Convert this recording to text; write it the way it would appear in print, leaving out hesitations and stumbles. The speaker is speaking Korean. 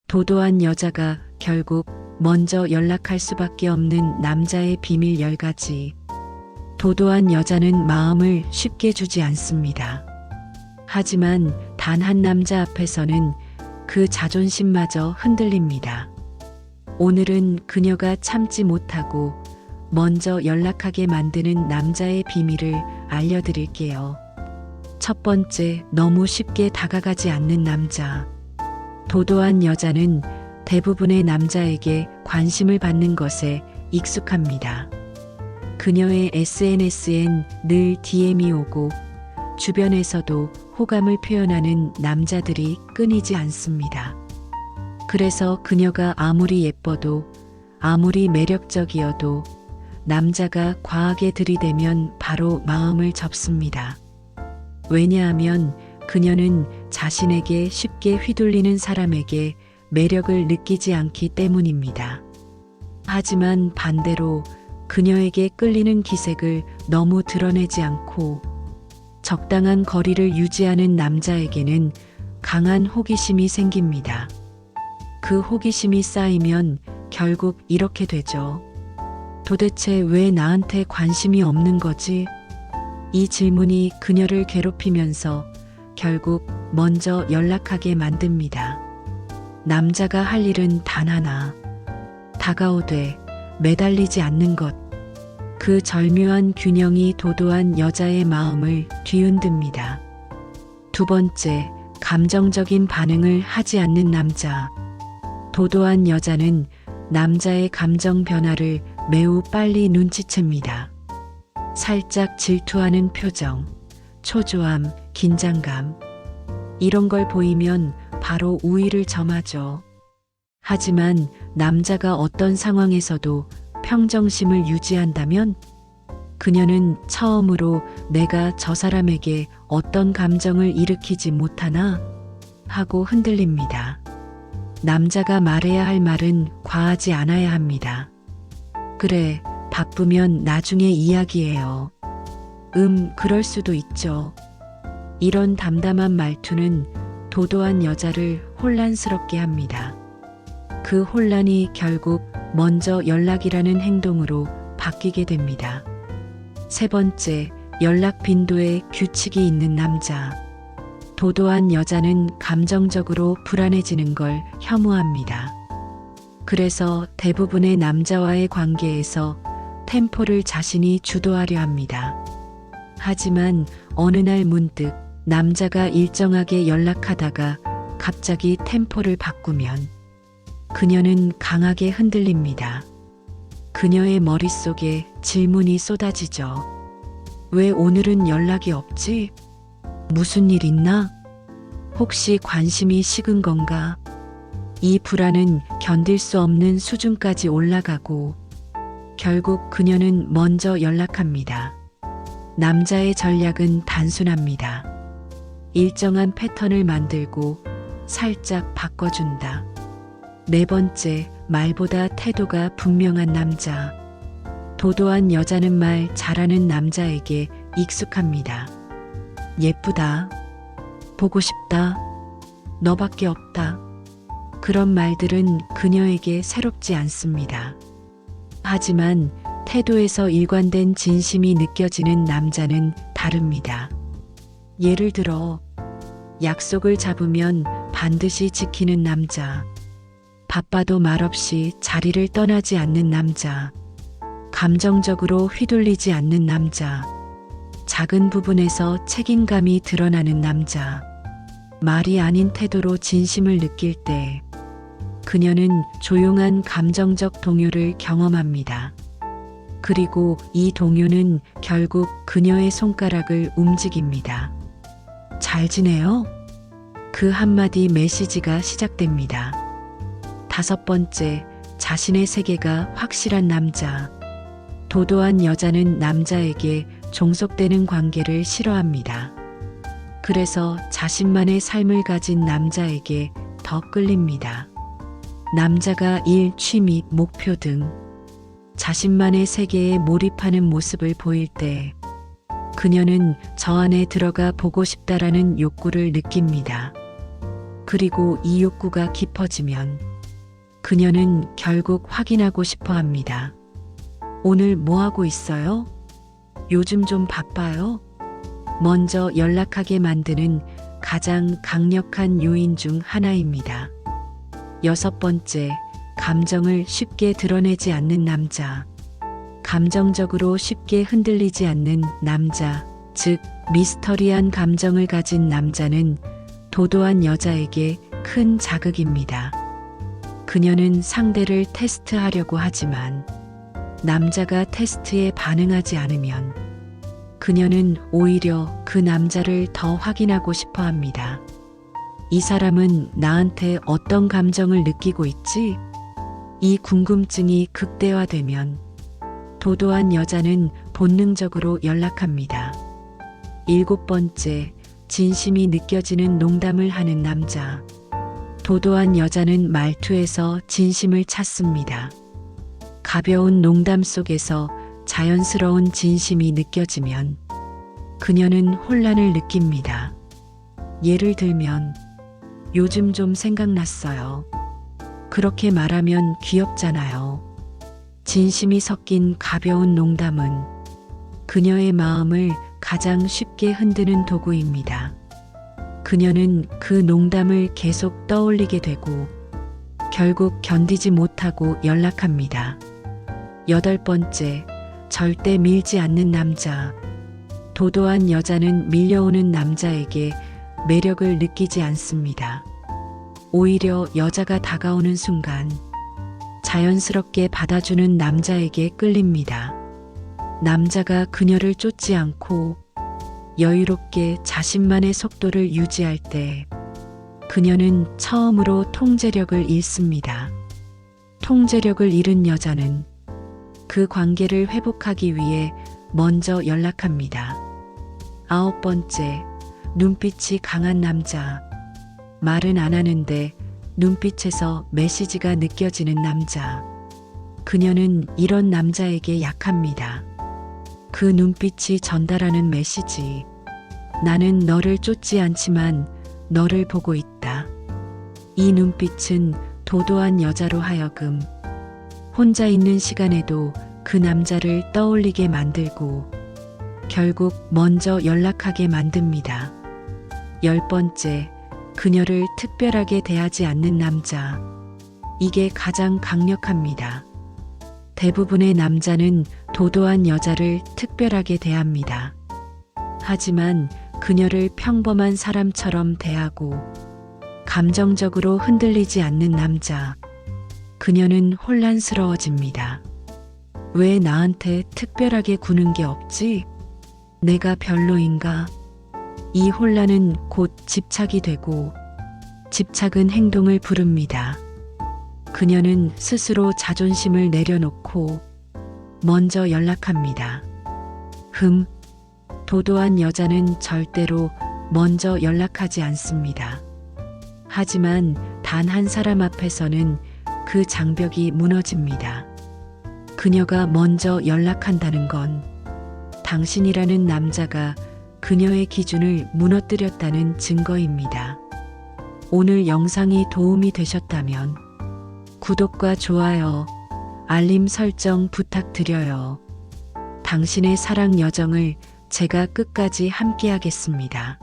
도도한 여자가 결국 먼저 연락할 수밖에 없는 남자의 비밀 10가지. 도도한 여자는 마음을 쉽게 주지 않습니다. 하지만 단 한 남자 앞에서는 그 자존심마저 흔들립니다. 오늘은 그녀가 참지 못하고 먼저 연락하게 만드는 남자의 비밀을 알려드릴게요. 첫 번째, 너무 쉽게 다가가지 않는 남자. 도도한 여자는 대부분의 남자에게 관심을 받는 것에 익숙합니다. 그녀의 SNS엔 늘 DM이 오고 주변에서도 호감을 표현하는 남자들이 끊이지 않습니다. 그래서 그녀가 아무리 예뻐도 아무리 매력적이어도 남자가 과하게 들이대면 바로 마음을 접습니다. 왜냐하면 그녀는 자신에게 쉽게 휘둘리는 사람에게 매력을 느끼지 않기 때문입니다. 하지만 반대로 그녀에게 끌리는 기색을 너무 드러내지 않고 적당한 거리를 유지하는 남자에게는 강한 호기심이 생깁니다. 그 호기심이 쌓이면 결국 이렇게 되죠. 도대체 왜 나한테 관심이 없는 거지? 이 질문이 그녀를 괴롭히면서 결국 먼저 연락하게 만듭니다. 남자가 할 일은 단 하나. 다가오되 매달리지 않는 것. 그 절묘한 균형이 도도한 여자의 마음을 뒤흔듭니다. 두 번째, 감정적인 반응을 하지 않는 남자. 도도한 여자는 남자의 감정 변화를 매우 빨리 눈치챕니다. 살짝 질투하는 표정, 초조함, 긴장감. 이런 걸 보이면 바로 우위를 점하죠. 하지만 남자가 어떤 상황에서도 평정심을 유지한다면 그녀는 처음으로 내가 저 사람에게 어떤 감정을 일으키지 못하나 하고 흔들립니다. 남자가 말해야 할 말은 과하지 않아야 합니다. 그래, 바쁘면 나중에 이야기해요. 그럴 수도 있죠. 이런 담담한 말투는 도도한 여자를 혼란스럽게 합니다. 그 혼란이 결국 먼저 연락이라는 행동으로 바뀌게 됩니다. 세 번째, 연락 빈도에 규칙이 있는 남자. 도도한 여자는 감정적으로 불안해지는 걸 혐오합니다. 그래서 대부분의 남자와의 관계에서 템포를 자신이 주도하려 합니다. 하지만 어느 날 문득 남자가 일정하게 연락하다가 갑자기 템포를 바꾸면 그녀는 강하게 흔들립니다. 그녀의 머릿속에 질문이 쏟아지죠. 왜 오늘은 연락이 없지? 무슨 일 있나? 혹시 관심이 식은 건가? 이 불안은 견딜 수 없는 수준까지 올라가고 결국 그녀는 먼저 연락합니다. 남자의 전략은 단순합니다. 일정한 패턴을 만들고 살짝 바꿔준다. 네 번째, 말보다 태도가 분명한 남자. 도도한 여자는 말 잘하는 남자에게 익숙합니다. 예쁘다. 보고 싶다. 너밖에 없다. 그런 말들은 그녀에게 새롭지 않습니다. 하지만 태도에서 일관된 진심이 느껴지는 남자는 다릅니다. 예를 들어, 약속을 잡으면 반드시 지키는 남자. 바빠도 말없이 자리를 떠나지 않는 남자. 감정적으로 휘둘리지 않는 남자. 작은 부분에서 책임감이 드러나는 남자. 말이 아닌 태도로 진심을 느낄 때 그녀는 조용한 감정적 동요를 경험합니다. 그리고 이 동요는 결국 그녀의 손가락을 움직입니다. 잘 지내요? 그 한마디 메시지가 시작됩니다. 다섯 번째, 자신의 세계가 확실한 남자. 도도한 여자는 남자에게 종속되는 관계를 싫어합니다. 그래서 자신만의 삶을 가진 남자에게 더 끌립니다. 남자가 일, 취미, 목표 등 자신만의 세계에 몰입하는 모습을 보일 때 그녀는 저 안에 들어가 보고 싶다라는 욕구를 느낍니다. 그리고 이 욕구가 깊어지면 그녀는 결국 확인하고 싶어 합니다. 오늘 뭐 하고 있어요? 요즘 좀 바빠요? 먼저 연락하게 만드는 가장 강력한 요인 중 하나입니다. 여섯 번째, 감정을 쉽게 드러내지 않는 남자. 감정적으로 쉽게 흔들리지 않는 남자, 즉 미스터리한 감정을 가진 남자는 도도한 여자에게 큰 자극입니다. 그녀는 상대를 테스트하려고 하지만 남자가 테스트에 반응하지 않으면 그녀는 오히려 그 남자를 더 확인하고 싶어 합니다. 이 사람은 나한테 어떤 감정을 느끼고 있지? 이 궁금증이 극대화되면 도도한 여자는 본능적으로 연락합니다. 일곱 번째, 진심이 느껴지는 농담을 하는 남자. 도도한 여자는 말투에서 진심을 찾습니다. 가벼운 농담 속에서 자연스러운 진심이 느껴지면 그녀는 혼란을 느낍니다. 예를 들면, 요즘 좀 생각났어요. 그렇게 말하면 귀엽잖아요. 진심이 섞인 가벼운 농담은 그녀의 마음을 가장 쉽게 흔드는 도구입니다. 그녀는 그 농담을 계속 떠올리게 되고 결국 견디지 못하고 연락합니다. 여덟 번째, 절대 밀지 않는 남자. 도도한 여자는 밀려오는 남자에게 매력을 느끼지 않습니다. 오히려 여자가 다가오는 순간 자연스럽게 받아주는 남자에게 끌립니다. 남자가 그녀를 쫓지 않고 여유롭게 자신만의 속도를 유지할 때 그녀는 처음으로 통제력을 잃습니다. 통제력을 잃은 여자는 그 관계를 회복하기 위해 먼저 연락합니다. 아홉 번째, 눈빛이 강한 남자. 말은 안 하는데 눈빛에서 메시지가 느껴지는 남자. 그녀는 이런 남자에게 약합니다. 그 눈빛이 전달하는 메시지. 나는 너를 쫓지 않지만 너를 보고 있다. 이 눈빛은 도도한 여자로 하여금 혼자 있는 시간에도 그 남자를 떠올리게 만들고 결국 먼저 연락하게 만듭니다. 열 번째, 그녀를 특별하게 대하지 않는 남자. 이게 가장 강력합니다. 대부분의 남자는 도도한 여자를 특별하게 대합니다. 하지만 그녀를 평범한 사람처럼 대하고 감정적으로 흔들리지 않는 남자. 그녀는 혼란스러워집니다. 왜 나한테 특별하게 구는 게 없지? 내가 별로인가? 이 혼란은 곧 집착이 되고 집착은 행동을 부릅니다. 그녀는 스스로 자존심을 내려놓고 먼저 연락합니다. 도도한 여자는 절대로 먼저 연락하지 않습니다. 하지만 단 한 사람 앞에서는 그 장벽이 무너집니다. 그녀가 먼저 연락한다는 건 당신이라는 남자가 그녀의 기준을 무너뜨렸다는 증거입니다. 오늘 영상이 도움이 되셨다면 구독과 좋아요, 알림 설정 부탁드려요. 당신의 사랑 여정을 제가 끝까지 함께하겠습니다.